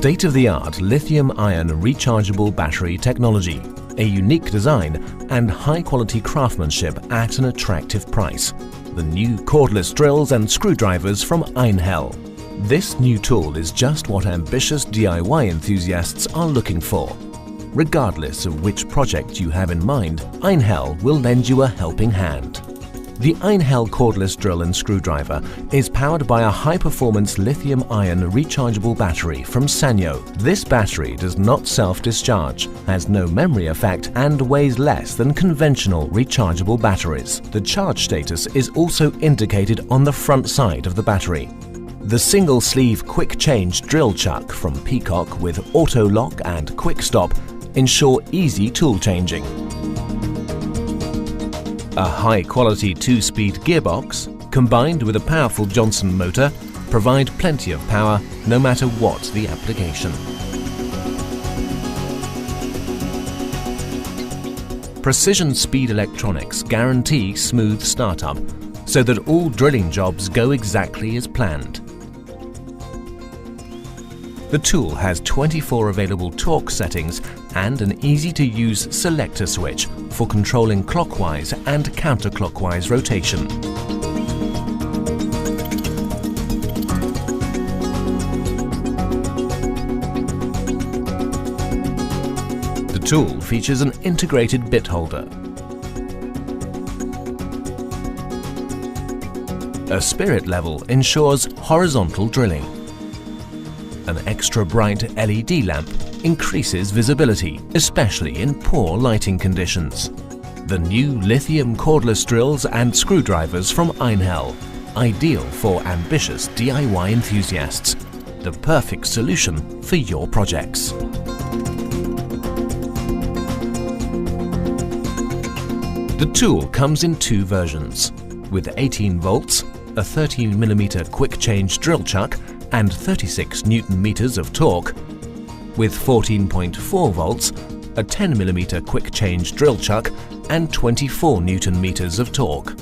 State-of-the-art lithium-ion rechargeable battery technology, a unique design and high-quality craftsmanship at an attractive price. The new cordless drills and screwdrivers from Einhell. This new tool is just what ambitious DIY enthusiasts are looking for. Regardless of which project you have in mind, Einhell will lend you a helping hand. The Einhell cordless drill and screwdriver is powered by a high-performance lithium-ion rechargeable battery from Sanyo. This battery does not self-discharge, has no memory effect and weighs less than conventional rechargeable batteries. The charge status is also indicated on the front side of the battery. The single-sleeve quick-change drill chuck from Peacock with auto-lock and quick-stop ensure easy tool changing. A high-quality 2-speed gearbox, combined with a powerful Johnson motor, provide plenty of power no matter what the application. Precision Speed electronics guarantee smooth startup, so that all drilling jobs go exactly as planned. The tool has 24 available torque settings and an easy-to-use selector switch for controlling clockwise and counterclockwise rotation. The tool features an integrated bit holder, a spirit level ensures horizontal drilling. An extra bright LED lamp increases visibility, especially in poor lighting conditions. The new lithium cordless drills and screwdrivers from Einhell, ideal for ambitious DIY enthusiasts. The perfect solution for your projects. The tool comes in two versions, with 18 volts, a 13mm quick change drill chuck and 36 Newton-meters of torque, with 14.4 volts, a 10mm quick change drill chuck and 24 Newton-meters of torque.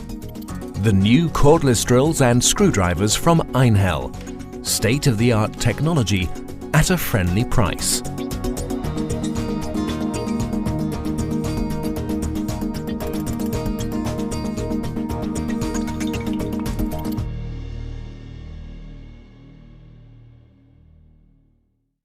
The new cordless drills and screwdrivers from Einhell. State-of-the-art technology at a friendly price.